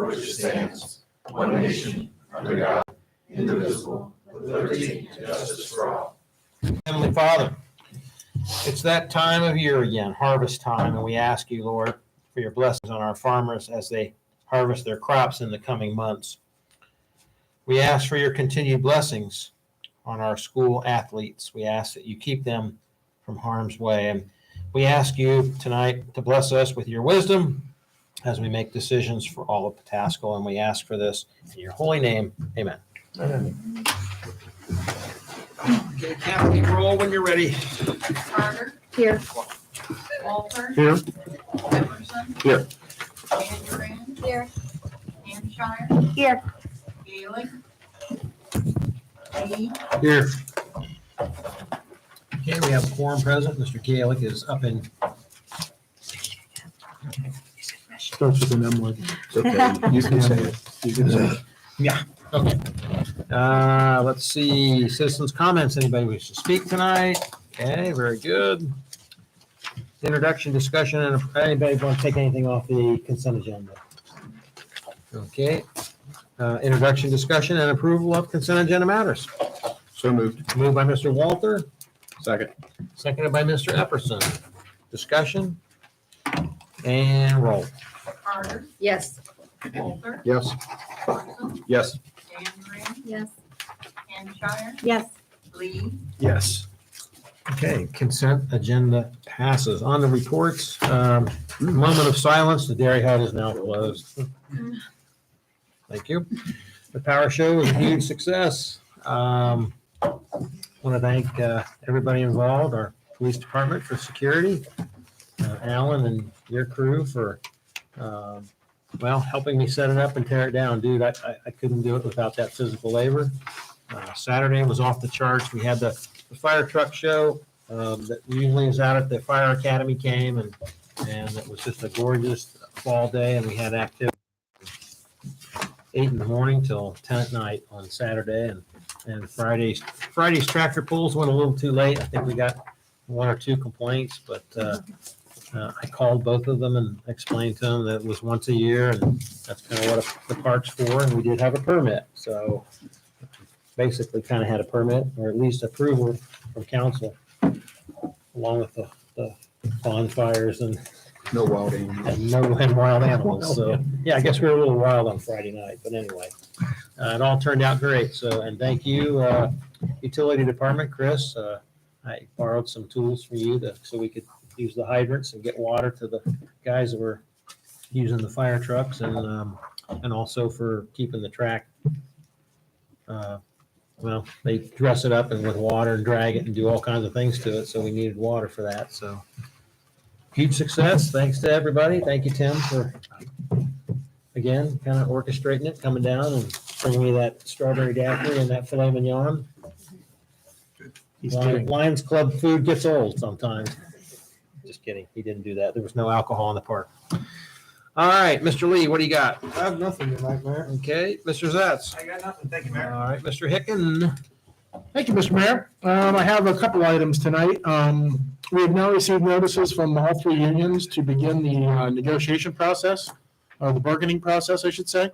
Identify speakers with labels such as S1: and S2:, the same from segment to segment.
S1: for which it stands, one nation, under God, indivisible, with liberty and justice for all.
S2: Heavenly Father, it's that time of year again, harvest time, and we ask you, Lord, for your blessings on our farmers as they harvest their crops in the coming months. We ask for your continued blessings on our school athletes. We ask that you keep them from harm's way. And we ask you tonight to bless us with your wisdom as we make decisions for all of Pataskal, and we ask for this in your holy name. Amen.
S3: Amen.
S2: Okay, Kathy, roll when you're ready.
S4: Carter.
S3: Here.
S4: Walter.
S2: Here.
S4: Jefferson.
S2: Here.
S4: Vanderbrand.
S3: Here.
S4: Hampshire.
S3: Here.
S4: Gaelic. Lee.
S2: Here. Okay, we have a quorum present. Mr. Gaelic is up in.
S5: Starts with an M word.
S1: It's okay, you can say it. You can say it.
S2: Yeah, okay. Let's see, citizens' comments. Anybody wish to speak tonight? Okay, very good. Introduction, discussion, and if anybody want to take anything off the consent agenda? Okay. Introduction, discussion, and approval of consent agenda matters.
S1: So moved.
S2: Moved by Mr. Walter,
S1: Second.
S2: seconded by Mr. Epperson. Discussion and roll.
S4: Carter.
S3: Yes.
S4: Walter.
S1: Yes.
S4: Jefferson.
S1: Yes.
S4: Vanderbrand.
S3: Yes.
S4: Hampshire.
S3: Yes.
S4: Lee.
S1: Yes.
S2: Okay, consent agenda passes. On the reports, moment of silence. The Dairy Hut is now closed. Thank you. The power show was a huge success. Want to thank everybody involved, our police department for security, Alan and your crew for, helping me set it up and tear it down. Dude, I couldn't do it without that physical labor. Saturday was off the charts. We had the fire truck show that usually is out at the fire academy came, and it was just a gorgeous fall day, and we had activity 8 in the morning till 10 at night on Saturday, and Friday's tractor pulls went a little too late. I think we got 1 or 2 complaints, but I called both of them and explained to them that it was once a year, and that's kind of what the park's for, and we did have a permit. So basically kind of had a permit, or at least approval from council, along with the bonfires and
S1: No wild animals.
S2: and wild animals. So yeah, I guess we were a little wild on Friday night, but anyway, it all turned out great. So, and thank you, utility department, Chris. I borrowed some tools from you so we could use the hydrants and get water to the guys that were using the fire trucks, and also for keeping the track. They dress it up and with water and drag it and do all kinds of things to it. So we needed water for that. So huge success. Thanks to everybody. Thank you, Tim, for, again, kind of orchestrating it, coming down and bringing me that strawberry daiquiri and that filet mignon. Lions Club food gets old sometimes. Just kidding. He didn't do that. There was no alcohol in the park. All right, Mr. Lee, what do you got?
S5: I have nothing tonight, Mayor.
S2: Okay, Mr. Zatz.
S5: I got nothing. Thank you,
S2: All right, Mr. Hicken.
S5: Thank you, Mr. Mayor. I have a couple items tonight. We have now received notices from all 3 unions to begin the negotiation process, or the bargaining process, I should say.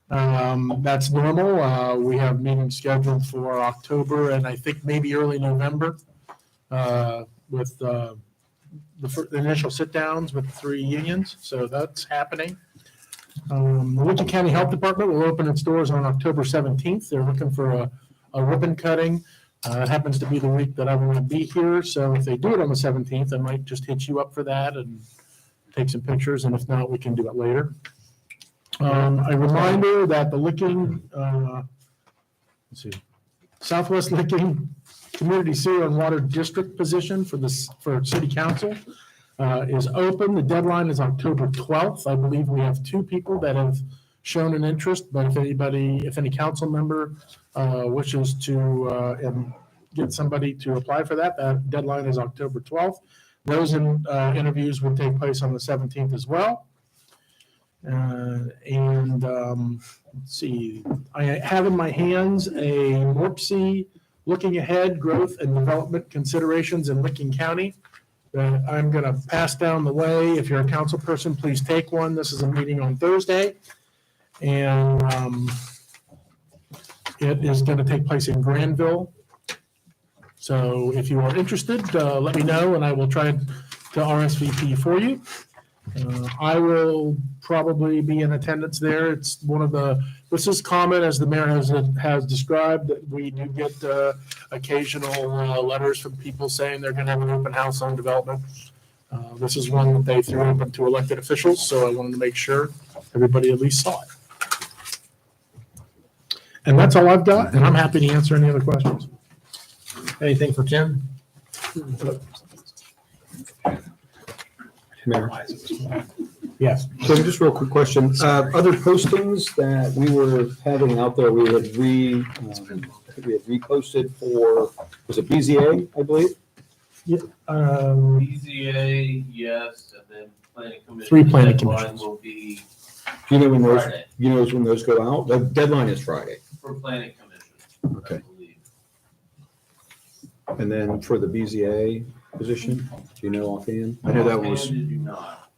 S5: That's normal. We have meetings scheduled for October and I think maybe early November with the initial sit-downs with the 3 unions. So that's happening. The Lincoln County Health Department will open its doors on October 17th. They're looking for a ribbon cutting. It happens to be the week that I want to be here. So if they do it on the 17th, I might just hit you up for that and take some pictures. And if not, we can do it later. A reminder that the Licking, Southwest Licking Community Sewer and Water District position for City Council is open. The deadline is October 12th. I believe we have 2 people that have shown an interest, but if any council member wishes to get somebody to apply for that deadline is October 12th. Those interviews will take place on the 17th as well. Let's see, I have in my hands a MORPC looking ahead growth and development considerations in Licking County that I'm going to pass down the way. If you're a council person, please take one. This is a meeting on Thursday. And it is going to take place in Granville. So if you are interested, let me know and I will try to RSVP for you. I will probably be in attendance there. It's this is common, as the mayor has described, that we do get occasional letters from people saying they're going to have an open house on development. This is one that they threw open to elected officials, so I wanted to make sure everybody at least saw it. And that's all I've got, and I'm happy to answer any other questions.
S2: Anything for Tim?
S3: Mayor.
S5: Yes.
S3: So just real quick question, other postings that we were having out there, we had reposted for, was it BZA, I believe?
S1: BZA, yes, and then planning commission.
S5: 3 planning
S1: deadline
S5: commissions.
S1: Will be
S3: Do you know when those,
S1: Friday
S3: you know when those go out? The deadline is Friday.
S1: for planning commission, I
S3: Okay.
S1: believe.
S3: And then for the BZA position, do you know offhand? I know that was,
S1: Offhand, did you not?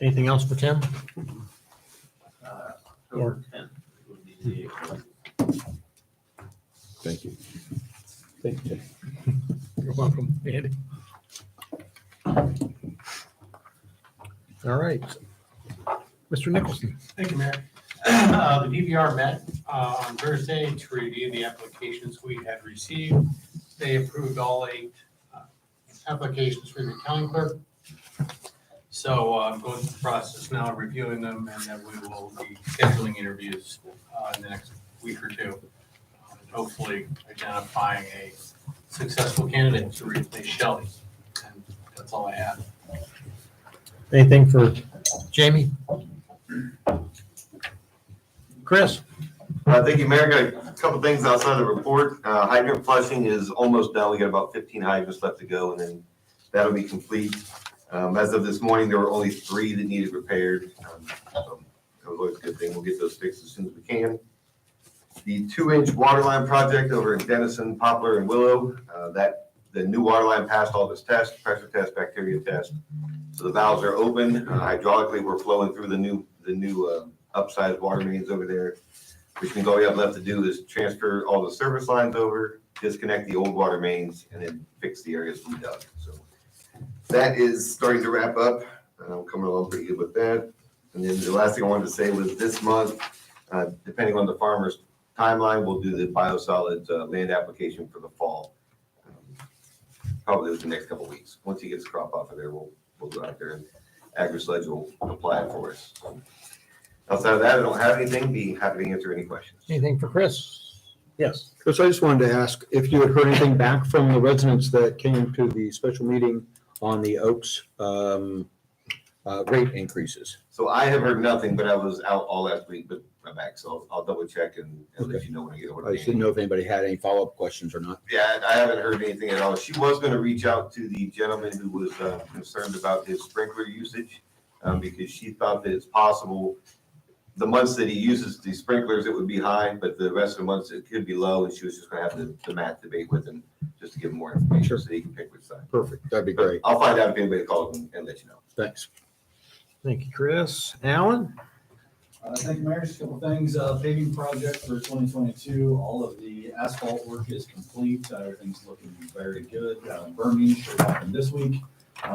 S2: Anything else for Tim?
S1: October 10th would be the.
S3: thank you. Thank you.
S5: You're welcome, Andy.
S2: All right.
S5: Mr. Nicholson.
S6: Thank you, Mayor. The DVR met on Thursday to review the applications we had received. They approved all 8 applications for the accounting clerk. So I'm going through the process now, reviewing them, and then we will be scheduling interviews in the next week or 2. And hopefully identifying a successful candidate to replace Shelley. And that's all I have.
S2: Anything for Jamie? Chris?
S7: Thank you, Mayor. Got a couple things outside the report. Hydrant flushing is almost done. We got about 15 hydrants left to go, and then that'll be complete. As of this morning, there were only 3 that needed repaired. So that was always a good thing. We'll get those fixed as soon as we can. The 2-inch water line project over in Denison, Poplar, and Willow, the new water line passed all of its tests, pressure test, bacteria test. So the valves are open. Hydraulically, we're flowing through the new upsized water mains over there, which means all we have left to do is transfer all the service lines over, disconnect the old water mains, and then fix the areas we dug. So that is starting to wrap up. I'm coming along pretty good with that. And then the last thing I wanted to say was this month, depending on the farmer's timeline, we'll do the biosolids land application for the fall. Probably within the next couple of weeks. Once he gets the crop off of there, we'll go out there and AgriSledge will apply it for us. Outside of that, I don't have anything. Be happy to answer any questions.
S2: Anything for Chris? Yes.
S3: Chris, I just wanted to ask if you had heard anything back from the residents that came to the special meeting on the Oaks rate increases.
S7: So I have heard nothing, but I was out all last week, but I'm back. So I'll double check and let you know when I get over.
S3: I just didn't know if anybody had any follow-up questions or not.
S7: Yeah, I haven't heard anything at all. She was going to reach out to the gentleman who was concerned about his sprinkler usage because she thought that it's possible the months that he uses the sprinklers, it would be high, but the rest of the months it could be low. And she was just going to have the math debate with him just to give him more information
S3: Sure.
S7: so he can pick which side.
S3: Perfect. That'd be
S7: But
S3: great.
S7: I'll find out if anybody calls and let you know.
S3: Thanks.
S2: Thank you, Chris. Alan?
S8: Thank you, Mayor. Just a couple things. Paving project for 2022. All of the asphalt work is complete. Everything's looking very good. Berming should happen this week.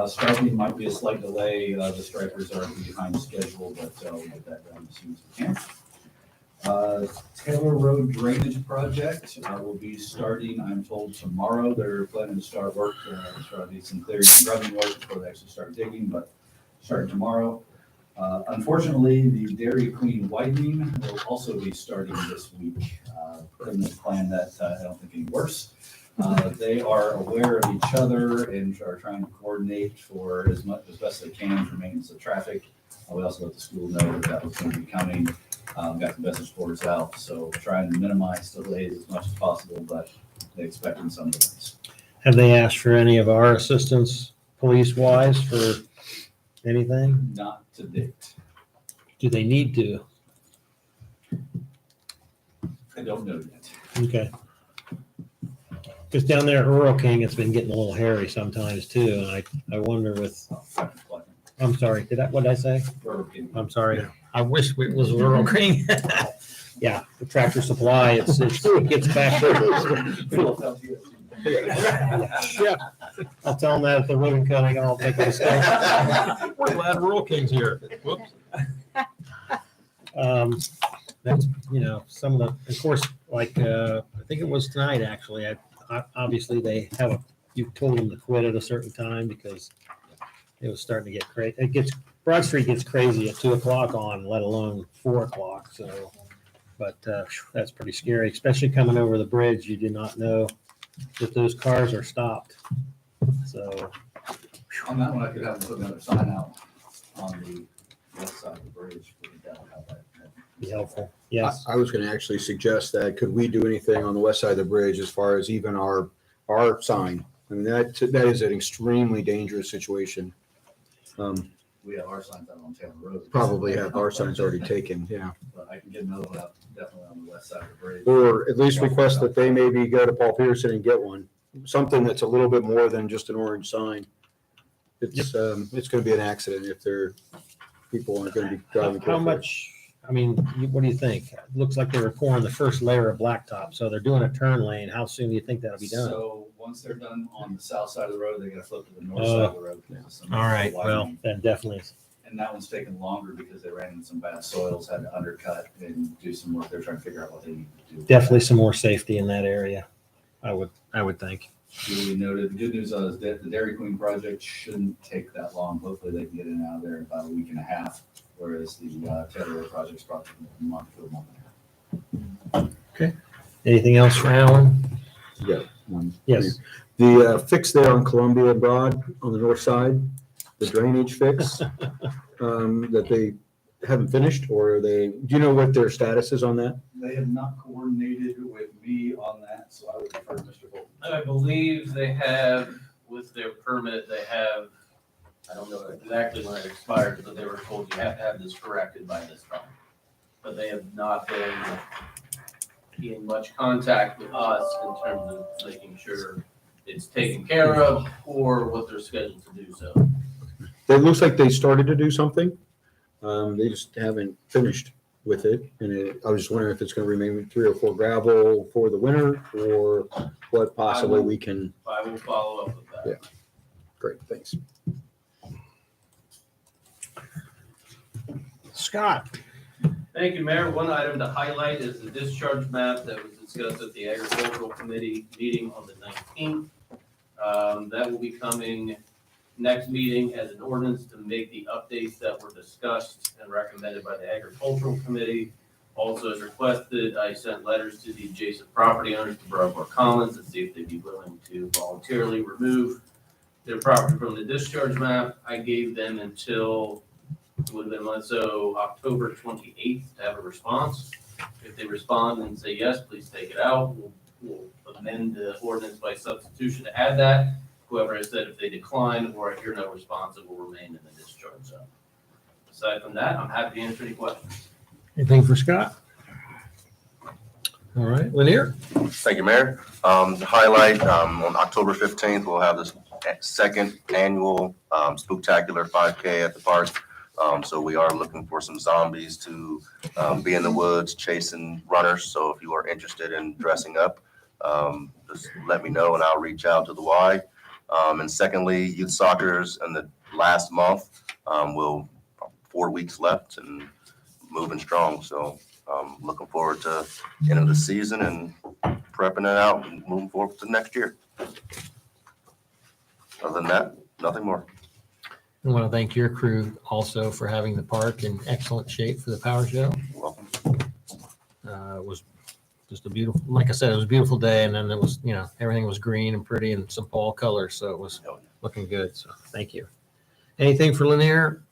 S8: Striping might be a slight delay. The stripers are behind schedule, but we'll get that done as soon as we can. Taylor Road Drainage Project will be starting, I'm told, tomorrow. They're planning to start work, start doing some clearing and grubbing work before they actually start digging, but starting tomorrow. Unfortunately, the Dairy Queen widening will also be starting this week. Putting this plan that I don't think any worse. They are aware of each other and are trying to coordinate for as best they can for maintenance of traffic. We also let the school know that was going to be coming. Got the message boards out, so trying to minimize delays as much as possible, but they expecting some delays.
S2: Have they asked for any of our assistance police-wise for anything?
S8: Not to date.
S2: Do they need to?
S8: I don't know yet.
S2: Okay. Because down there at Rural King, it's been getting a little hairy sometimes too, and I wonder with, I'm sorry, what did I say? I'm sorry. I wish it was Rural King. Yeah, the Tractor Supply, it gets back there. Yeah, I'll tell them that at the ribbon cutting, and I'll take it a step. We're glad Rural King's here. Whoops. That's, some of the, of course, like, I think it was tonight, actually, obviously they you told them to quit at a certain time because it was starting to get crazy. Broad Street gets crazy at 2:00 on, let alone 4:00, so. But that's pretty scary, especially coming over the bridge. You do not know if those cars are stopped. So
S8: On that one, I could have them put another sign out on the west side of the bridge. We can tell how that-
S2: be helpful. Yes.
S3: I was going to actually suggest that, could we do anything on the west side of the bridge as far as even our sign? I mean, that is an extremely dangerous situation.
S8: We have our signs out on Taylor Road.
S3: Probably have our signs already taken, yeah.
S8: But I can get another one out definitely on the west side of the bridge.
S3: Or at least request that they maybe go to Paul Peterson and get one. Something that's a little bit more than just an orange sign. It's going to be an accident if people aren't going to be driving.
S2: How
S3: carefully.
S2: much, what do you think? It looks like they were pouring the first layer of blacktop, so they're doing a turn lane. How soon do you think that'll be done?
S8: So once they're done on the south side of the road, they gotta flip to the north side of the road.
S2: All right, well, then definitely.
S8: And that one's taken longer because they ran into some bad soils, had to undercut and do some work. They're trying to figure out what they need to do.
S2: Definitely some more safety in that area, I would think.
S8: Duly noted. The good news is that the Dairy Queen project shouldn't take that long. Hopefully they can get in and out of there in about a week and a half, whereas the Taylor Road project's probably a month to a month and a half.
S2: Anything else for Alan?
S3: Yeah. One.
S2: Yes.
S3: The fix there on Columbia Broad on the north side, the drainage fix, that they haven't finished, or do you know what their status is on that?
S8: They have not coordinated with me on that, so I would defer to Mr. Bolton.
S9: I believe they have, with their permit, I don't know exactly when it expires, but they were told you have to have this corrected by this time. But they have not been in much contact with us in terms of making sure it's taken care of or what they're scheduled to do so.
S3: It looks like they started to do something. They just haven't finished with it. And I was just wondering if it's going to remain 3 or 4 gravel for the winter, or what possibly we can.
S9: I will follow up with that.
S3: Yeah. Great, thanks.
S2: Scott?
S9: Thank you, Mayor. One item to highlight is the discharge map that was discussed at the Agricultural Committee meeting on the 19th. That will be coming next meeting as an ordinance to make the updates that were discussed and recommended by the Agricultural Committee. Also, as requested, I sent letters to the adjacent property owners to Broadmoor Commons to see if they'd be willing to voluntarily remove their property from the discharge map. I gave them until it would have been October 28th to have a response. If they respond and say yes, please take it out. We'll amend the ordinance by substitution to add that. Whoever has said if they decline or I hear no response, it will remain in the discharge zone. Aside from that, I'm happy to answer any questions.
S2: Anything for Scott? All right, Lanier?
S1: Thank you, Mayor. To highlight, on October 15th, we'll have this second annual Spooktacular 5K at the park. So we are looking for some zombies to be in the woods chasing runners. So if you are interested in dressing up, just let me know and I'll reach out to the Y. And secondly, youth soccer's in the last month. We'll 4 weeks left and moving strong. So looking forward to end of the season and prepping it out and moving forward to next year. Other than that, nothing more.
S2: I want to thank your crew also for having the park in excellent shape for the power show.
S1: You're welcome.
S2: It was just a beautiful, like I said, it was a beautiful day, and then it was, everything was green and pretty and some fall colors, so it was looking good. So thank you. Anything for Lanier?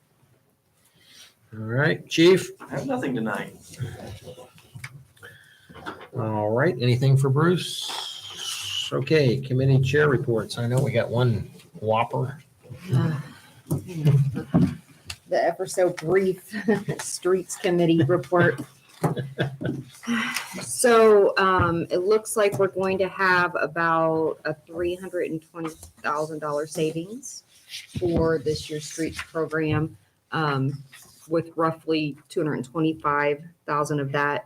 S2: All right, Chief?
S9: I have nothing tonight.
S2: All right, anything for Bruce? Okay, committee chair reports. I know we got one whopper.
S10: The ever so brief Streets Committee report. So, it looks like we're going to have about a $320,000 savings for this year's streets program, with roughly 225,000 of that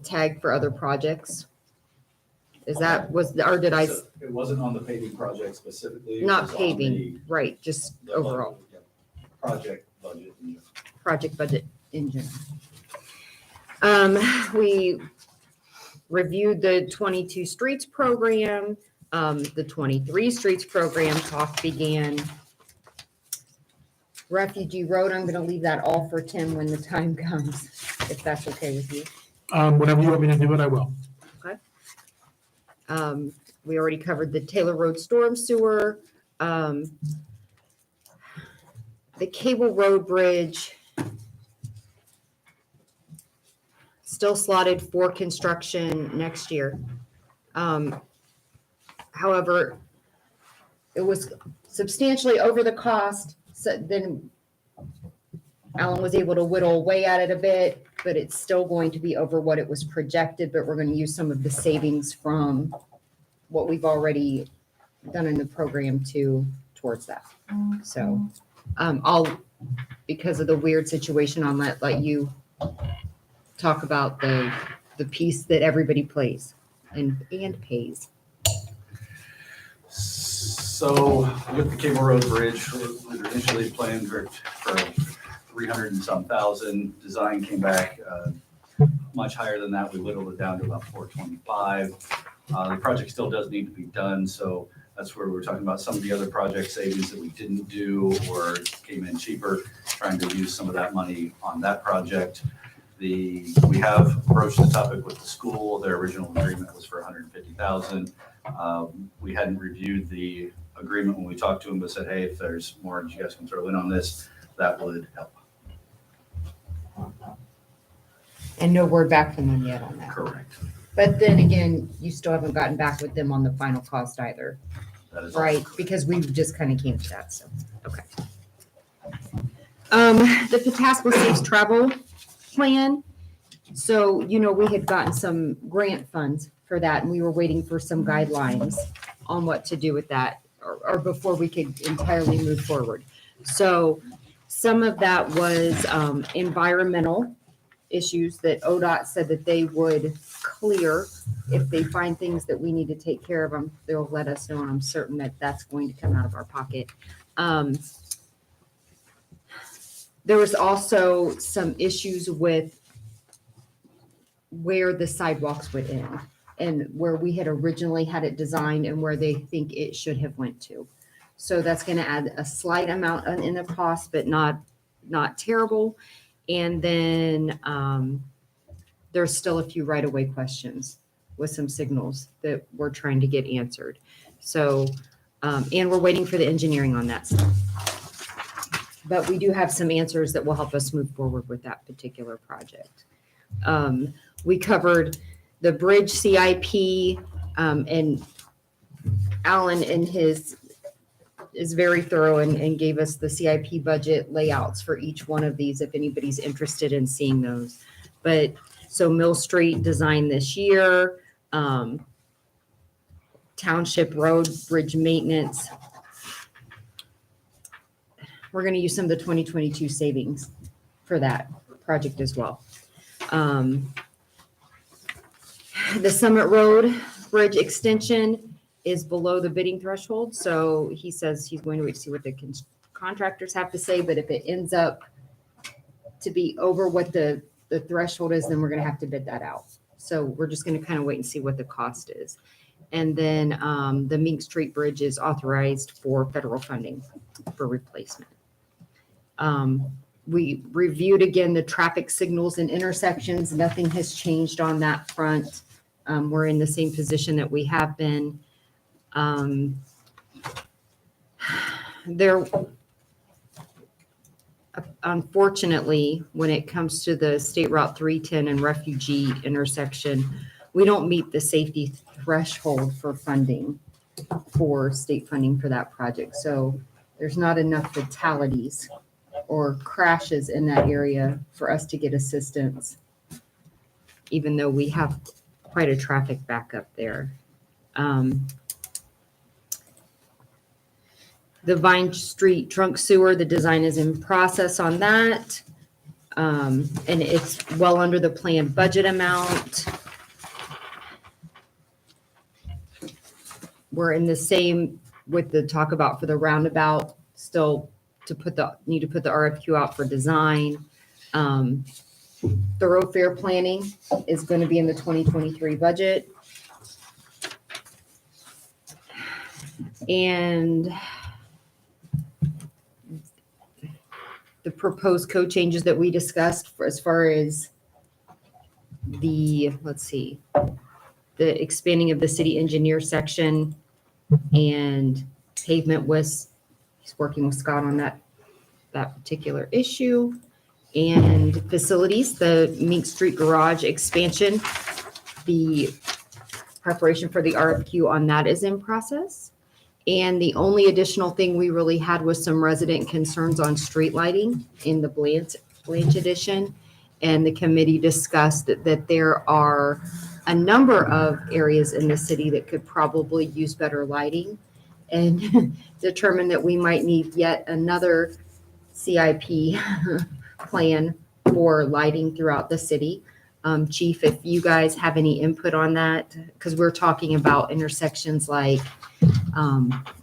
S10: tagged for other projects. Is that, or did I,
S8: So it wasn't on the paving project specifically. it
S10: not
S8: was on
S10: paving, right, just
S8: the
S10: overall
S8: Project budget. in general.
S10: project budget in general. We reviewed the 22 streets program, the 23 streets program talk began. Refugee Road, I'm gonna leave that all for Tim when the time comes, if that's okay with you.
S5: Whenever you want me to do it, I will.
S10: We already covered the Taylor Road storm sewer, the Cable Road Bridge, still slotted for construction next year. However, it was substantially over the cost, so then Alan was able to whittle away at it a bit, but it's still going to be over what it was projected, but we're going to use some of the savings from what we've already done in the program towards that. So, because of the weird situation, I'll let you talk about the piece that everybody plays and pays.
S8: So with the Cable Road Bridge, we were initially planned for 300 and some thousand. Design came back much higher than that. We whittled it down to about 425. The project still does need to be done, so that's where we're talking about some of the other project savings that we didn't do or came in cheaper, trying to use some of that money on that project. We have broached the topic with the school. Their original agreement was for 150,000. We hadn't reviewed the agreement when we talked to them, but said, hey, if there's more you guys can throw in on this, that would help.
S10: And no word back from them yet on that.
S8: Correct.
S10: But then again, you still haven't gotten back with them on the final cost either,
S8: That is also
S10: right?
S8: correct.
S10: Because we just kind of came to that, so, okay. The Pataskla Safe Travel Plan. So, we had gotten some grant funds for that, and we were waiting for some guidelines on what to do with that, or before we could entirely move forward. So some of that was environmental issues that ODOT said that they would clear. If they find things that we need to take care of them, they'll let us know, and I'm certain that that's going to come out of our pocket. There was also some issues with where the sidewalks would end and where we had originally had it designed and where they think it should have went to. So that's going to add a slight amount in the cost, but not terrible. And then there's still a few right-of-way questions with some signals that we're trying to get answered. So, and we're waiting for the engineering on that stuff. But we do have some answers that will help us move forward with that particular project. We covered the bridge CIP, and Alan in his is very thorough and gave us the CIP budget layouts for each one of these if anybody's interested in seeing those. But so Mill Street design this year, Township Road bridge maintenance. We're going to use some of the 2022 savings for that project as well. The Summit Road Bridge extension is below the bidding threshold, so he says he's going to wait to see what the contractors have to say, but if it ends up to be over what the threshold is, then we're going to have to bid that out. So we're just going to kind of wait and see what the cost is. And then the Mink Street Bridge is authorized for federal funding for replacement. We reviewed again the traffic signals and intersections. Nothing has changed on that front. We're in the same position that we have been. There, unfortunately, when it comes to the State Route 310 and Refugee intersection, we don't meet the safety threshold for funding, for state funding for that project. So there's not enough fatalities or crashes in that area for us to get assistance, even though we have quite a traffic backup there. The Vine Street trunk sewer, the design is in process on that. And it's well under the planned budget amount. We're in the same with the talk about for the roundabout, still need to put the RFQ out for design. Thoroughfare planning is going to be in the 2023 budget. And the proposed code changes that we discussed for as far as the, let's see, the expanding of the city engineer section and pavement was, he's working with Scott on that particular issue. And facilities, the Mink Street Garage expansion, the preparation for the RFQ on that is in process. And the only additional thing we really had was some resident concerns on street lighting in the Blanche edition. And the committee discussed that there are a number of areas in the city that could probably use better lighting, and determined that we might need yet another CIP plan for lighting throughout the city. Chief, if you guys have any input on that, because we're talking about intersections like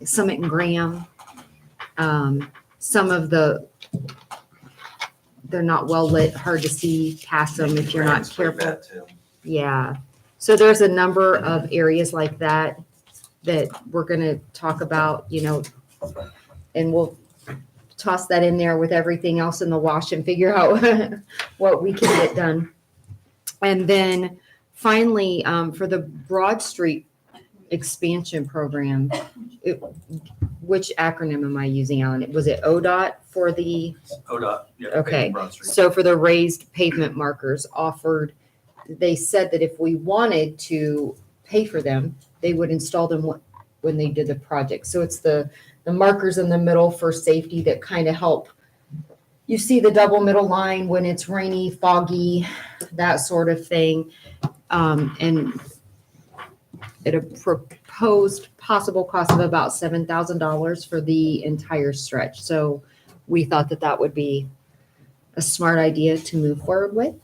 S10: Summit and Graham. Some of they're not well lit, hard to see past them if you're not careful. Yeah. So there's a number of areas like that we're going to talk about, and we'll toss that in there with everything else in the wash and figure out what we can get done. And then finally, for the Broad Street expansion program, which acronym am I using, Alan? Was it ODOT for the?
S11: ODOT, yeah.
S10: Okay.
S11: Broad Street.
S10: So for the raised pavement markers offered, they said that if we wanted to pay for them, they would install them when they did the project. So it's the markers in the middle for safety that kind of help. You see the double middle line when it's rainy, foggy, that sort of thing. And at a proposed possible cost of about $7,000 for the entire stretch. So we thought that would be a smart idea to move forward with.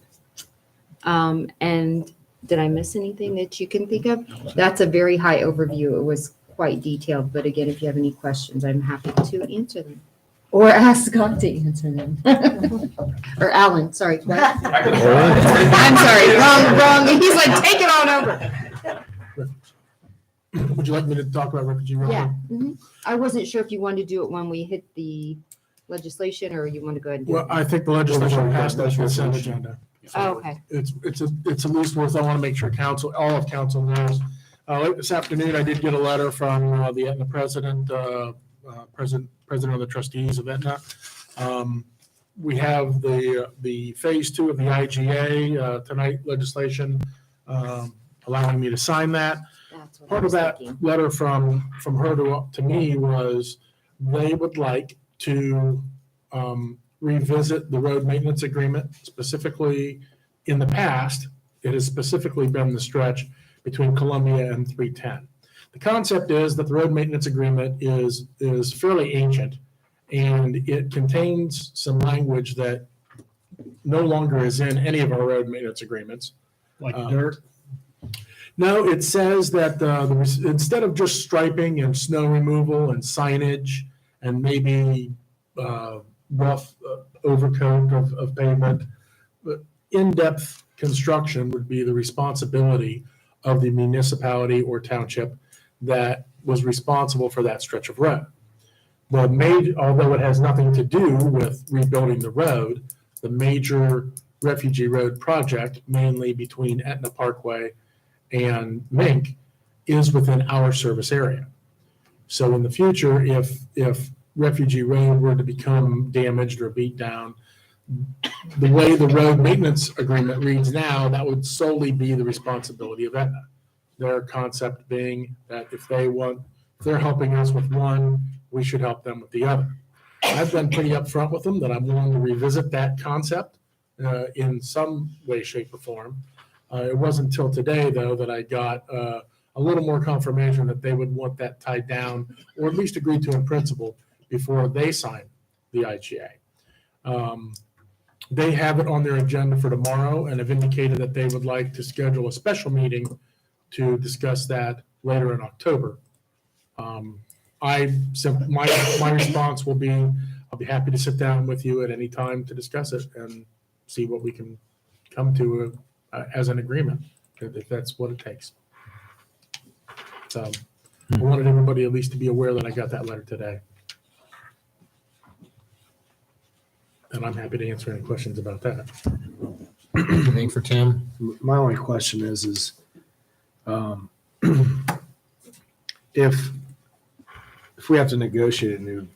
S10: And did I miss anything that you can think of? That's a very high overview. It was quite detailed, but again, if you have any questions, I'm happy to answer them. Or ask Scott to answer them. Or Alan, sorry. What? I'm sorry, wrong. He's like, take it on over.
S5: Would you like me to talk about refugee road?
S10: Yeah. I wasn't sure if you wanted to do it when we hit the legislation, or you want to go ahead and do
S5: Well,
S10: it.
S5: I think the legislation passed that consent agenda.
S10: Oh, okay.
S5: It's at least worth, I want to make sure all of council knows. Late this afternoon, I did get a letter from the Aetna president of the trustees of Aetna. We have the phase 2 of the IGA tonight legislation allowing me to sign that.
S10: That's what I
S5: Part of
S10: was
S5: that
S10: thinking.
S5: letter from her to me was they would like to revisit the road maintenance agreement. Specifically, in the past, it has specifically been the stretch between Columbia and 310. The concept is that the road maintenance agreement is fairly ancient, and it contains some language that no longer is in any of our road maintenance agreements.
S2: Like dirt.
S5: No, it says that instead of just striping and snow removal and signage and maybe rough overcoat of pavement, in-depth construction would be the responsibility of the municipality or township that was responsible for that stretch of road. Although it has nothing to do with rebuilding the road, the major refugee road project, mainly between Etna Parkway and Mink, is within our service area. So in the future, if Refugee Road were to become damaged or beat down, the way the road maintenance agreement reads now, that would solely be the responsibility of Aetna. Their concept being that if they're helping us with one, we should help them with the other. I've been pretty upfront with them that I'm willing to revisit that concept in some way, shape, or form. It wasn't until today, though, that I got a little more confirmation that they would want that tied down, or at least agreed to in principle, before they sign the IGA. They have it on their agenda for tomorrow and have indicated that they would like to schedule a special meeting to discuss that later in October. My response will be, I'll be happy to sit down with you at any time to discuss it and see what we can come to as an agreement, if that's what it takes. So I wanted everybody at least to be aware that I got that letter today. And I'm happy to answer any questions about that.
S2: Anything for Tim?
S11: My only question is, if we have to negotiate a new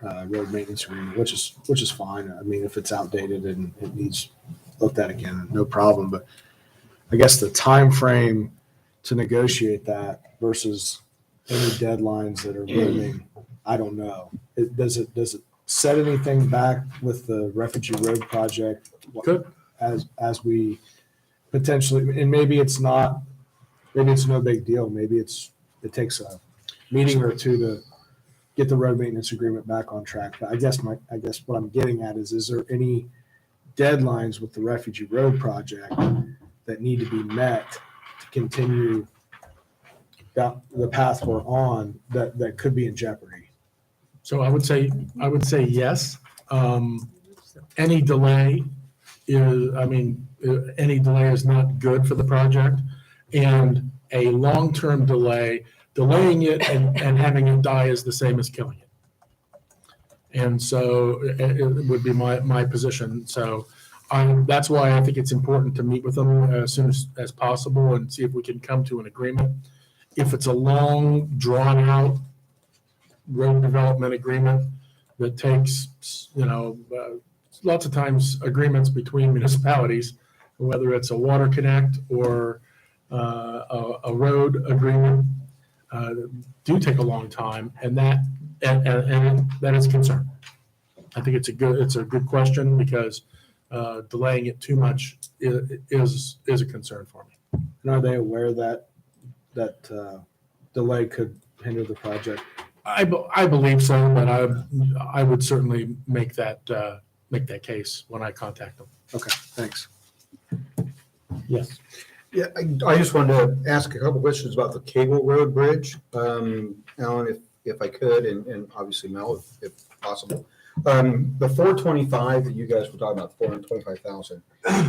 S11: road maintenance agreement, which is fine. I mean, if it's outdated and it needs looked at again, no problem. But I guess the time frame to negotiate that versus any deadlines that are looming, I don't know. Does it set anything back with the refugee road project?
S5: Good.
S11: As we potentially, and maybe it's no big deal. Maybe it takes a meeting or two to get the road maintenance agreement back on track. But I guess what I'm getting at is there any deadlines with the refugee road project that need to be met to continue down the path we're on that could be in jeopardy?
S5: So I would say yes. Any delay is not good for the project. And a long-term delay, delaying it and having it die is the same as killing it. And so it would be my position. So that's why I think it's important to meet with them as soon as possible and see if we can come to an agreement. If it's a long, drawn-out road development agreement that takes, lots of times agreements between municipalities, whether it's a water connect or a road agreement, do take a long time, and that is a concern. I think it's a good question because delaying it too much is a concern for me.
S11: And are they aware that delay could hinder the project?
S5: I believe so, but I would certainly make that case when I contact them.
S11: Okay, thanks.
S5: Yes.
S3: Yeah, I just wanted to ask a couple questions about the Cable Road Bridge. Alan, if I could, and obviously Mel, if possible. The 425 that you guys were talking about, 425,000,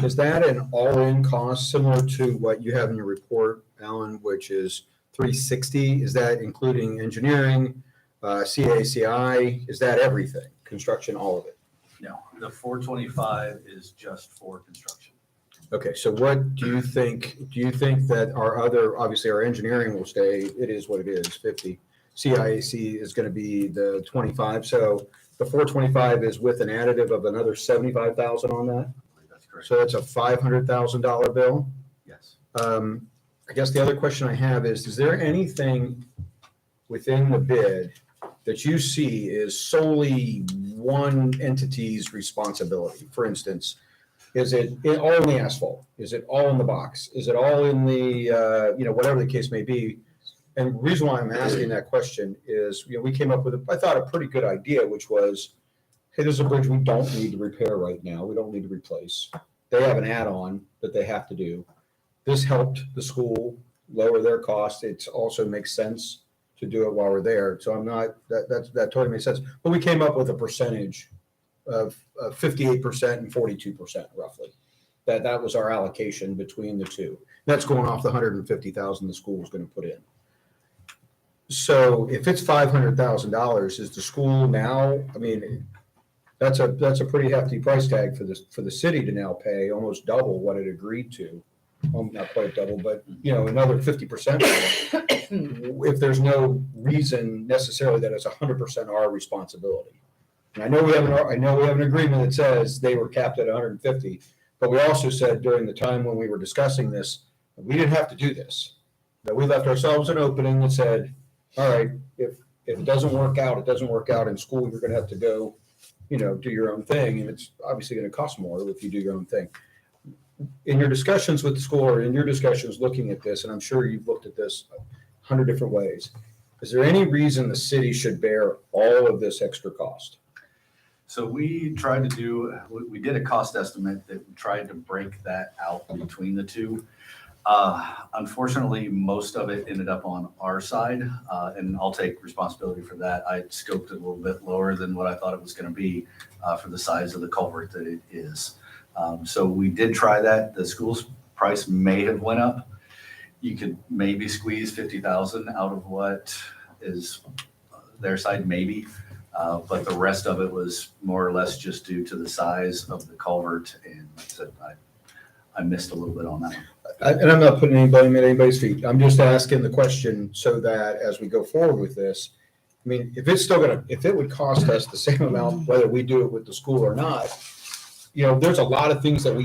S3: is that an all-in cost similar to what you have in your report, Alan, which is 360? Is that including engineering, CACI? Is that everything? Construction, all of it?
S8: No, the 425 is just for construction.
S3: Okay, so what do you think? Do you think that obviously our engineering will stay, it is what it is, 50. CIAC is going to be the 25. So the 425 is with an additive of another 75,000 on that.
S8: That's correct.
S3: So it's a $500,000 bill.
S8: Yes.
S3: I guess the other question I have is there anything within the bid that you see is solely one entity's responsibility? For instance, is it all in the asphalt? Is it all in the box? Is it all in the, whatever the case may be? And the reason why I'm asking that question is, we came up with, I thought, a pretty good idea, which was, hey, there's a bridge we don't need to repair right now. We don't need to replace. They have an add-on that they have to do. This helped the school lower their costs. It also makes sense to do it while we're there. So that totally makes sense. But we came up with a percentage of 58% and 42% roughly. That was our allocation between the two. That's going off the 150,000 the school was going to put in. So if it's $500,000, is the school now? I mean, that's a pretty hefty price tag for the city to now pay almost double what it agreed to. Not quite double, but another 50%. If there's no reason necessarily that it's 100% our responsibility. And I know we have an agreement that says they were capped at 150, but we also said during the time when we were discussing this, we didn't have to do this. That we left ourselves an opening that said, all right, if If it doesn't work out, it doesn't work out in school, you're gonna have to go, do your own thing, and it's obviously gonna cost more if you do your own thing. In your discussions with the school, or in your discussions looking at this, and I'm sure you've looked at this 100 different ways, is there any reason the city should bear all of this extra cost?
S12: So we tried to we did a cost estimate that tried to break that out between the two. Unfortunately, most of it ended up on our side, and I'll take responsibility for that. I scoped it a little bit lower than what I thought it was going to be for the size of the culvert that it is. So we did try that. The school's price may have went up. You could maybe squeeze 50,000 out of what is their side, maybe. But the rest of it was more or less just due to the size of the culvert. And like I said, I missed a little bit on that one.
S3: And I'm not putting any blame at anybody's feet. I'm just asking the question so that as we go forward with this, I mean, if it would cost us the same amount, whether we do it with the school or not, there's a lot of things that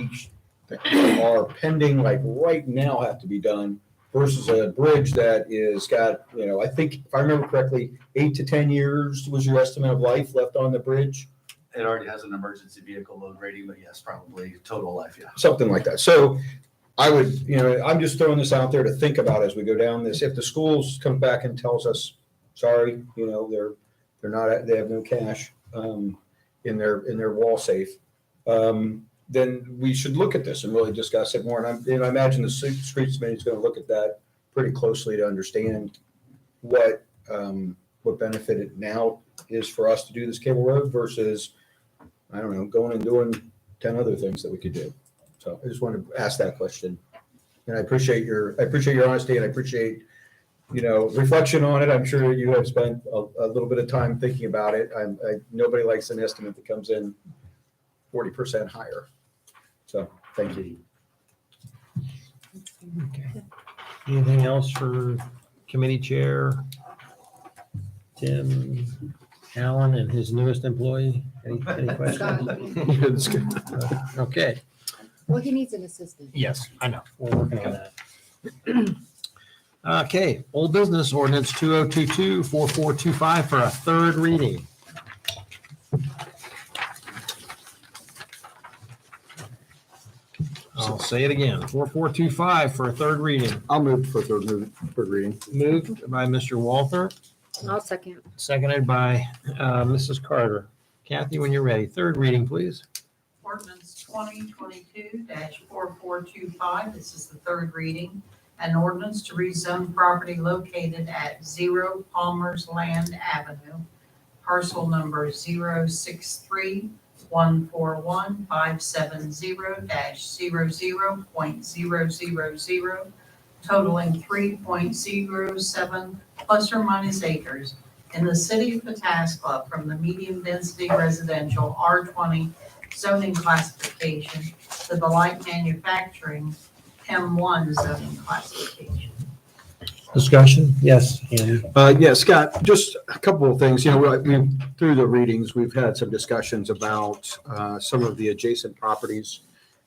S3: are pending, like right now have to be done versus a bridge that is got, I think if I remember correctly, 8 to 10 years was your estimate of life left on the bridge.
S12: It already has an emergency vehicle load rating, but yes, probably total life, yeah.
S3: Something like that. So I would, I'm just throwing this out there to think about as we go down this. If the schools come back and tells us, sorry, they're not, they have no cash in their wall safe, then we should look at this and really discuss it more. And I imagine the streets committee is going to look at that pretty closely to understand what benefit it now is for us to do this cable road versus, I don't know, going and doing 10 other things that we could do. So I just wanted to ask that question. And I appreciate your honesty, and I appreciate, reflection on it. I'm sure you have spent a little bit of time thinking about it. Nobody likes an estimate that comes in 40% higher. So thank you.
S2: Okay. Anything else for committee chair? Tim Allen and his newest employee? Any questions? Okay.
S10: Well, he needs an assistant.
S2: Yes, I know. We're working on that. Okay, old business ordinance 2022-4425 for a third reading. I'll say it again, 4425 for a third reading.
S3: I'll move for third reading.
S2: Moved by Mr. Walther,
S10: I'll second.
S2: seconded by Mrs. Carter. Kathy, when you're ready, third reading, please.
S4: Ordinance 2022-4425, this is the third reading. An ordinance to rezone property located at 0 Palmer's Land Avenue, parcel number 063-141-570-00.000, totaling 3.07 plus or minus acres in the city of Pataskla from the medium density residential R20 zoning classification to the light manufacturing M1 zoning classification.
S2: Discussion? Yes, Andy.
S3: Yeah, Scott, just a couple of things. We through the readings, we've had some discussions about some of the adjacent properties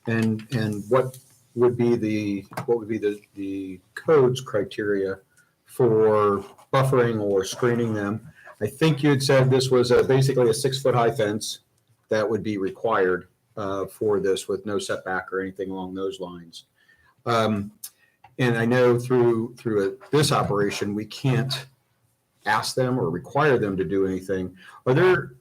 S3: and what would be the code's criteria for buffering or screening them. I think you had said this was basically a 6-foot high fence that would be required for this with no setback or anything along those lines. And I know through this operation, we can't ask them or require them to do anything. Are there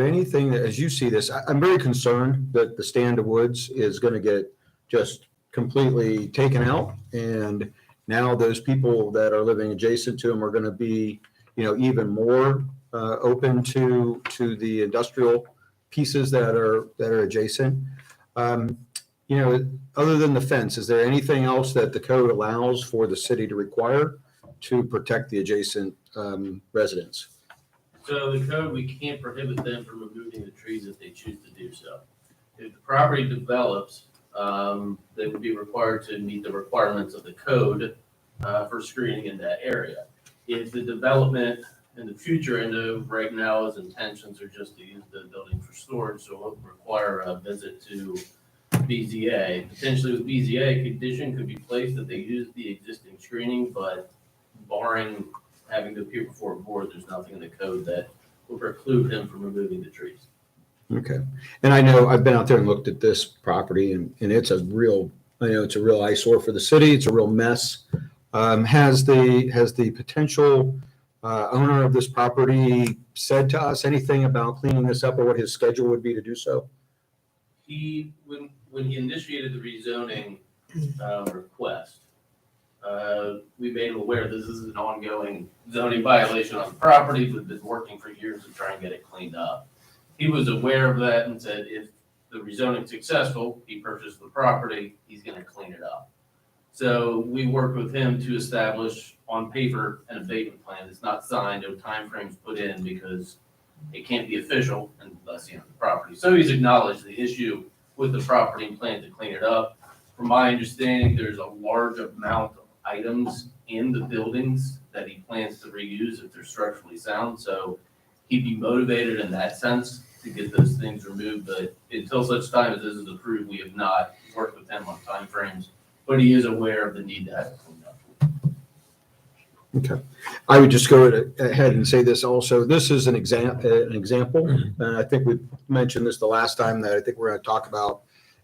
S3: anything that, as you see this, I'm very concerned that the stand of woods is going to get just completely taken out. And now those people that are living adjacent to them are going to be, even more open to the industrial pieces that are adjacent. Other than the fence, is there anything else that the code allows for the city to require to protect the adjacent residents?
S9: So the code, we can't prohibit them from removing the trees if they choose to do so. If the property develops, they would be required to meet the requirements of the code for screening in that area. If the development in the future, and right now his intentions are just to use the building for storage, so it will require a visit to BZA. Potentially with BZA, a condition could be placed that they use the existing screening, but barring having to appear before a board, there's nothing in the code that will preclude him from removing the trees.
S3: Okay. And I know I've been out there and looked at this property and it's a real, I know it's a real eyesore for the city. It's a real mess. Has the potential owner of this property said to us anything about cleaning this up or what his schedule would be to do so?
S9: He, when he initiated the rezoning request, we made him aware this is an ongoing zoning violation on the property. We've been working for years to try and get it cleaned up. He was aware of that and said if the rezoning's successful, he purchased the property, he's gonna clean it up. So we worked with him to establish on paper an abatement plan. It's not signed, no timeframes put in because it can't be official unless he owns the property. So he's acknowledged the issue with the property and planned to clean it up. From my understanding, there's a large amount of items in the buildings that he plans to reuse if they're structurally sound. So he'd be motivated in that sense to get those things removed. But until such time as this is approved, we have not worked with him on timeframes. But he is aware of the need to have it cleaned up.
S3: Okay. I would just go ahead and say this also. This is an example, and I think we mentioned this the last time that I think we're going to talk about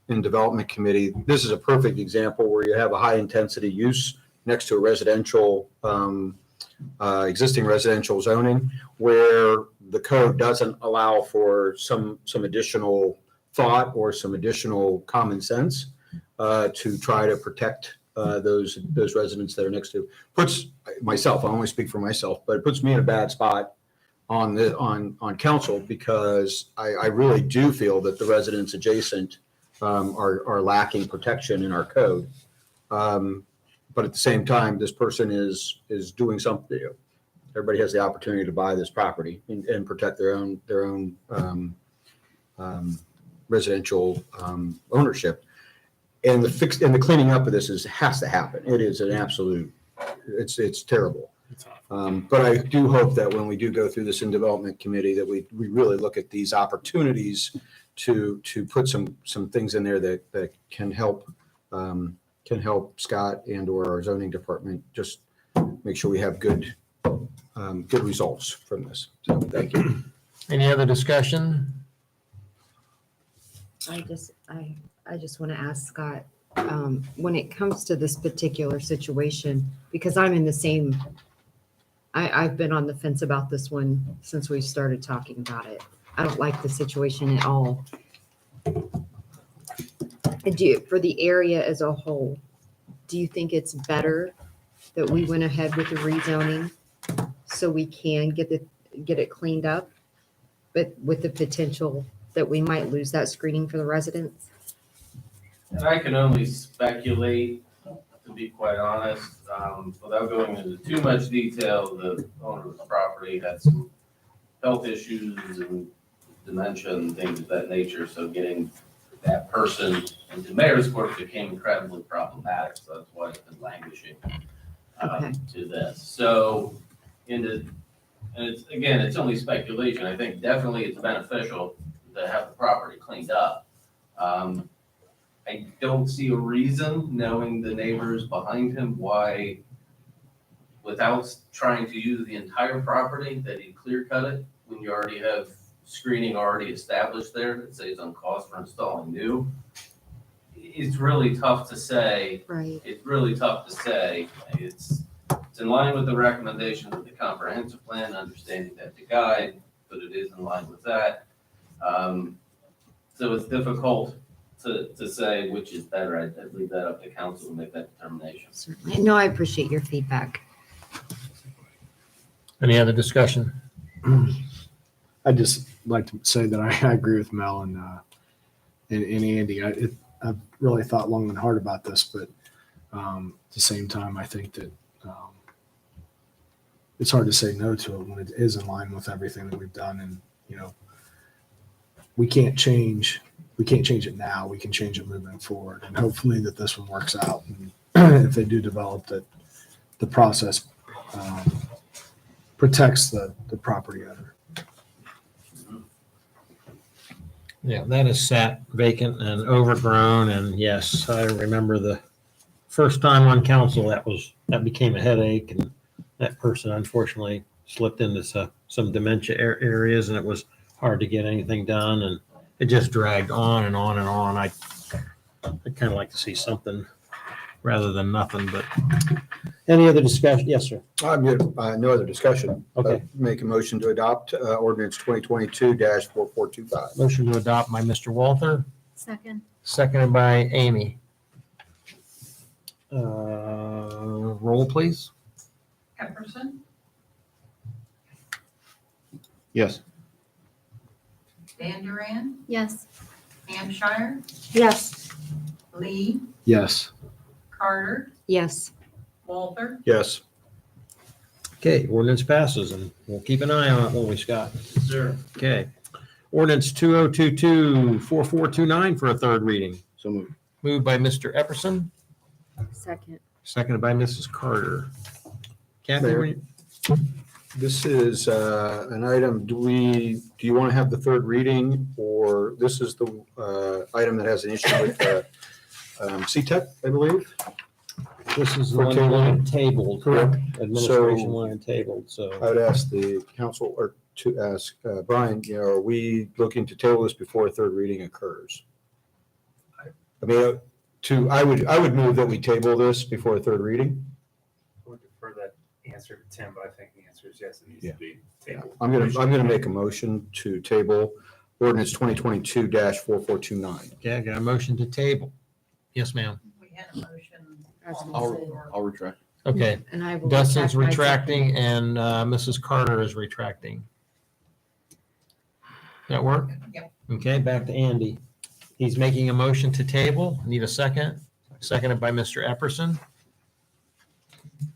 S3: in development committee. This is a perfect example where you have a high intensity use next to a residential, existing residential zoning, where the code doesn't allow for some additional thought or some additional common sense to try to protect those residents that are next to. Puts myself, I only speak for myself, but it puts me in a bad spot on council because I really do feel that the residents adjacent are lacking protection in our code. But at the same time, this person is doing something. Everybody has the opportunity to buy this property and protect their own residential ownership. And the cleaning up of this has to happen. It is an absolute, it's terrible. But I do hope that when we do go through this in development committee, that we really look at these opportunities to put some things in there that can help Scott and or our zoning department just make sure we have good results from this. So thank you.
S2: Any other discussion?
S10: I just want to ask Scott, when it comes to this particular situation, because I'm in the same, I've been on the fence about this one since we started talking about it. I don't like the situation at all. For the area as a whole, do you think it's better that we went ahead with the rezoning so we can get it cleaned up, but with the potential that we might lose that screening for the residents?
S9: And I can only speculate, to be quite honest, without going into too much detail. The owner of the property had some health issues and dementia and things of that nature, so getting that person into mayor's court became incredibly problematic, so that's why it's been languishing to this. So, and it's only speculation. I think definitely it's beneficial to have the property cleaned up. I don't see a reason, knowing the neighbors behind him, why, without trying to use the entire property, that he'd clear cut it when you already have screening already established there that saves on cost for installing new. It's really tough to say.
S10: Right.
S9: It's really tough to say. It's in line with the recommendations of the comprehensive plan, understanding that the guide, but it is in line with that. So it's difficult to say which is better. I'd leave that up to council to make that determination.
S10: Certainly. No, I appreciate your feedback.
S2: Any other discussion?
S11: I'd just like to say that I agree with Mel and Andy. I've really thought long and hard about this, but at the same time, I think that it's hard to say no to it when it is in line with everything that we've done. And, we can't change it now. We can change it moving forward. And hopefully that this one works out. And if they do develop that, the process protects the property owner.
S2: Yeah, that is sat vacant and overgrown, and yes, I remember the first time on council that became a headache, and that person unfortunately slipped into some dementia areas, and it was hard to get anything done, and it just dragged on and on and on. I'd kind of like to see something rather than nothing, but any other discussion? Yes, sir.
S3: I'm good. No other discussion.
S2: Okay.
S3: Make a motion to adopt ordinance 2022-4425.
S2: Motion to adopt by Mr. Walther,
S10: Second.
S2: seconded by Amy. Roll, please.
S4: Epperson,
S3: Yes.
S4: Van Duren,
S10: Yes.
S4: Hampshire,
S10: Yes.
S4: Lee,
S11: Yes.
S4: Carter,
S10: Yes.
S4: Walter,
S3: Yes.
S2: Okay, ordinance passes, and we'll keep an eye on it, won't we, Scott?
S9: Sir.
S2: Okay. Ordinance 2022-4429 for a third reading.
S3: So moved.
S2: Moved by Mr. Epperson,
S10: Second.
S2: seconded by Mrs. Carter. Kathy,
S3: Mayor.
S2: were you-
S3: This is an item, do you want to have the third reading, or this is the item that has an issue with CTEC, I believe?
S2: this is the
S3: For
S2: one you wanted tabled.
S3: Correct.
S2: Administration
S3: So-
S2: wanted tabled, so.
S3: I would ask the council, or to ask Brian, are we looking to table this before a third reading occurs? I mean, I would move that we table this before a third reading.
S13: I would defer that answer to Tim, but I think the answer is yes, it needs
S3: Yeah.
S13: to be tabled.
S3: I'm gonna make a motion to table ordinance 2022-4429.
S2: Okay, I got a motion to table. Yes, ma'am.
S4: we had a motion.
S3: I'll retract.
S2: Okay,
S10: And I will.
S2: Dustin's
S10: retract my second.
S2: retracting and Mrs. Carter is retracting. That work?
S4: Yep.
S2: Okay, back to Andy. He's making a motion to table. Need a second? Seconded by Mr. Epperson.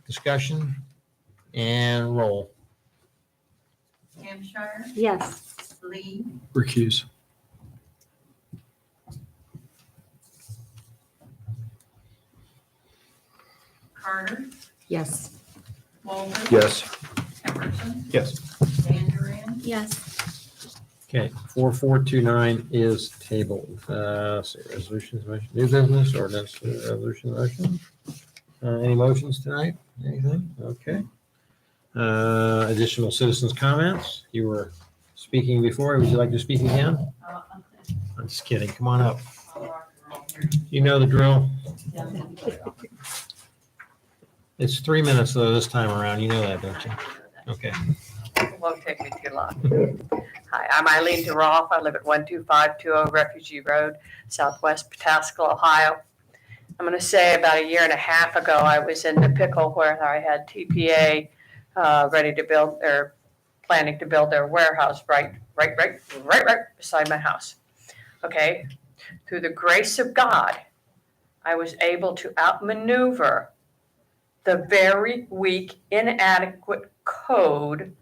S2: Discussion and roll.
S4: Hampshire,
S10: Yes.
S4: Lee,
S11: Recuse.
S4: Carter,
S10: Yes.
S4: Walter,
S3: Yes.
S4: Epperson,
S3: Yes.
S4: Van Duren,
S10: Yes.
S2: Okay, 4429 is tabled. See, resolutions, motion, new business, ordinance, resolution, motion. Any motions tonight? Anything? Okay. Additional citizens' comments? You were speaking before. Would you like to speak again? I'm just kidding. Come on up. You know the drill. It's 3 minutes though this time around. You know that, don't you? Okay.
S14: It won't take me too long. Hi, I'm Eileen DeRoff. I live at 12520 Refugee Road, Southwest Pataskala, Ohio. I'm going to say about a year and a half ago, I was in the pickle where I had TPA ready to build, or planning to build their warehouse right beside my house. Okay, through the grace of God, I was able to outmaneuver the very weak, inadequate code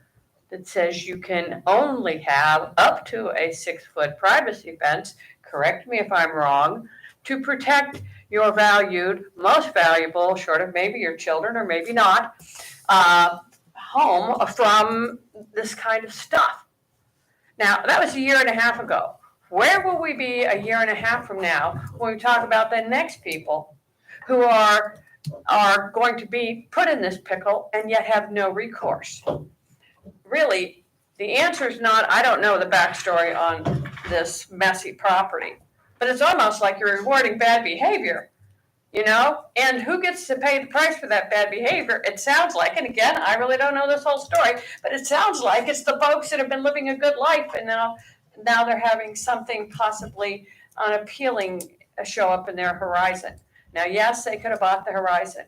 S14: that says you can only have up to a 6-foot privacy fence, correct me if I'm wrong, to protect your valued, most valuable, short of maybe your children or maybe not, home from this kind of stuff. Now, that was a year and a half ago. Where will we be a year and a half from now when we talk about the next people who are going to be put in this pickle and yet have no recourse? Really, the answer is not, I don't know the backstory on this messy property, but it's almost like you're rewarding bad behavior, you know? And who gets to pay the price for that bad behavior? It sounds like, and again, I really don't know this whole story, but it sounds like it's the folks that have been living a good life and now they're having something possibly unappealing show up in their horizon. Now, yes, they could have bought the horizon.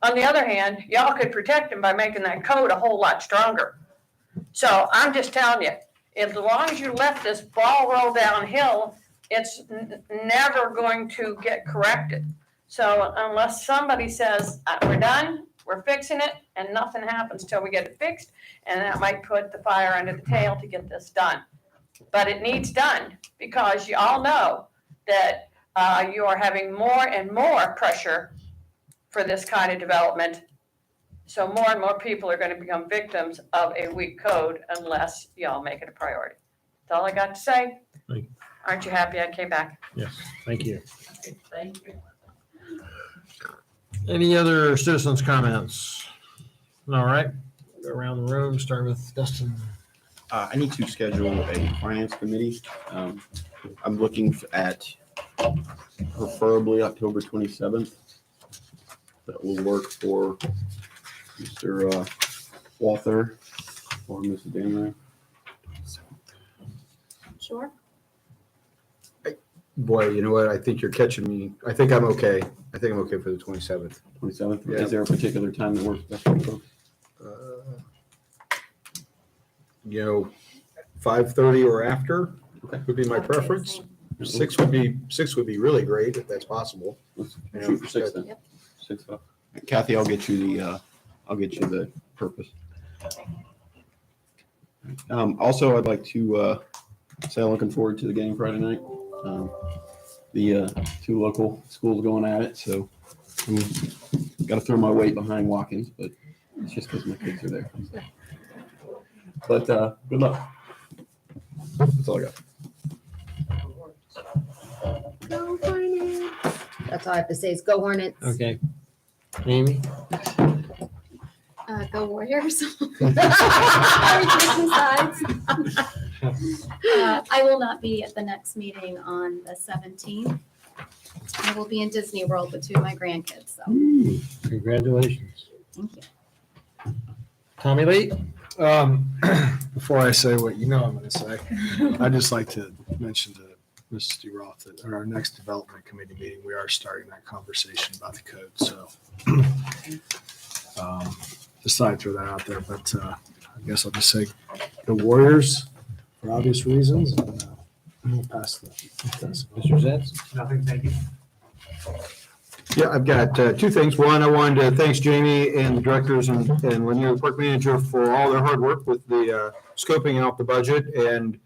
S14: On the other hand, y'all could protect them by making that code a whole lot stronger. So I'm just telling you, as long as you let this ball roll downhill, it's never going to get corrected. So unless somebody says, we're done, we're fixing it, and nothing happens till we get it fixed, and that might put the fire under the tail to get this done. But it needs done because you all know that you are having more and more pressure for this kind of development. So more and more people are going to become victims of a weak code unless y'all make it a priority. That's all I got to say.
S2: Thank you.
S14: Aren't you happy I came back?
S2: Yes, thank you.
S4: Thank you.
S2: Any other citizens' comments? All right, go around the room, start with Dustin.
S15: I need to schedule a finance committee. I'm looking at preferably October 27th. That will work for Mr. Walther or Mrs. Daniel.
S10: Sure.
S3: Boy, you know what? I think you're catching me. I think I'm okay. I think I'm okay for the 27th.
S15: 27th.
S3: Yeah.
S15: Is there a particular time that works best for you folks?
S3: 5:30 or after
S15: Okay.
S3: would be my preference. 6 would be really great if that's possible.
S15: Let's
S3: You know,
S15: shoot for 6 then.
S10: Yep.
S15: 6 o'clock. Kathy, I'll get you the purpose. Also, I'd like to say I'm looking forward to the game Friday night. The 2 local schools going at it, so I'm got to throw my weight behind Watkins, but it's just because my kids are there. But good luck. That's all I got.
S10: Go Hornets. That's all I have to say is go Hornets.
S2: Okay. Amy?
S16: Go Warriors. Are we switching sides? I will not be at the next meeting on the 17th. I will be in Disney World with 2 of my grandkids, so
S2: Congratulations.
S16: thank you.
S2: Tommy Lee?
S11: Before I say what you know I'm going to say, I'd just like to mention to Mrs. Roth that at our next development committee meeting, we are starting that conversation about the code. So just thought I'd throw that out there. But I guess I'll just say the Warriors for obvious reasons. And we'll pass the.
S2: Mr. Zets?
S13: Nothing, thank you.
S3: Yeah, I've got 2 things. One, I wanted to thank Jamie and the directors and Lanier, the park manager, for all their hard work with the scoping out the budget and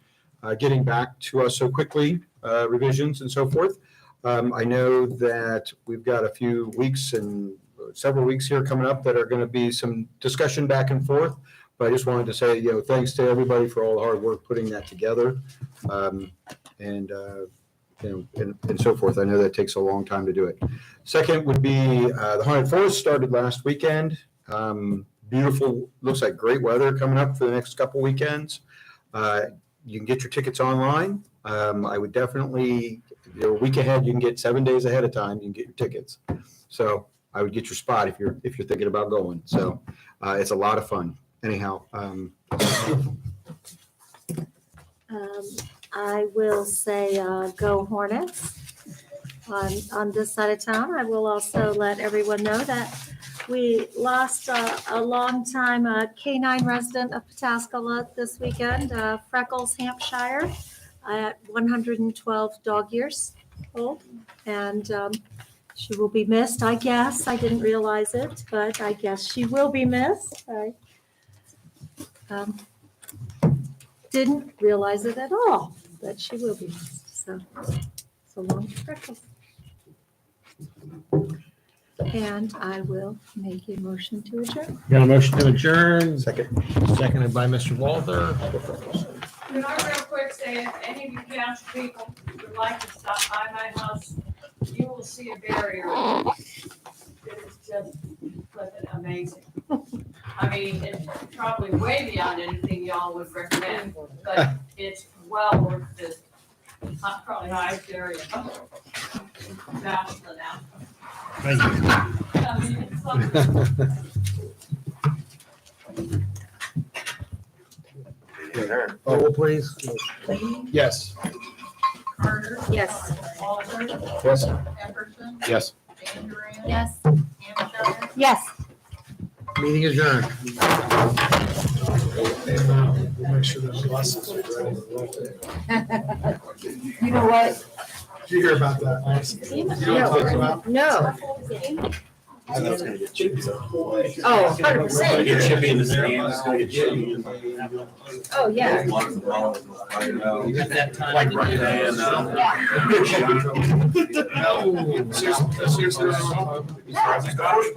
S3: getting back to us so quickly, revisions and so forth. I know that we've got a few weeks and several weeks here coming up that are going to be some discussion back and forth. But I just wanted to say, thanks to everybody for all the hard work putting that together. And so forth. I know that takes a long time to do it. Second would be the Haunted Forest started last weekend. Beautiful, looks like great weather coming up for the next couple weekends. You can get your tickets online. I would definitely, a week ahead, you can get 7 days ahead of time, you can get your tickets. So I would get your spot if you're thinking about going. So it's a lot of fun. Anyhow,
S17: I will say go Hornets on this side of town. I will also let everyone know that we lost a long-time canine resident of Pataskala this weekend, Freckles, Hampshire, at 112 dog years old. And she will be missed, I guess. I didn't realize it, but I guess she will be missed. I didn't realize it at all, but she will be missed. So long, Freckles. And I will make a motion to adjourn.
S2: Got a motion to adjourn,
S3: second.
S2: seconded by Mr. Walther.
S4: Can I real quick say, if any of you council people would like to stop by my house, you will see a barrier. It is just flipping amazing. I mean, it's probably way beyond anything y'all would recommend, but it's well worth the probably highest area. Vouch for that.
S2: Thank you.
S4: I mean, it's something.
S2: Roll, please.
S4: Lee,
S11: Yes.
S4: Carter,
S17: Yes.
S4: Walter,
S11: Yes.
S4: Epperson,
S15: Yes.
S4: Van Duren,
S16: Yes.
S4: Hampshire.
S17: Yes.
S2: Meeting adjourned.
S11: We'll make sure that buses are ready to roll.
S17: You know what?
S11: Did you hear about that, Lance? You know what I'm talking about?
S17: No.
S15: I know it's gonna get chippy.
S17: Oh, 100%.
S15: Get chippy in the stands. It's gonna get chippy.
S17: Oh, yeah.
S2: You got that time.
S15: Like right now.
S11: No. Seriously.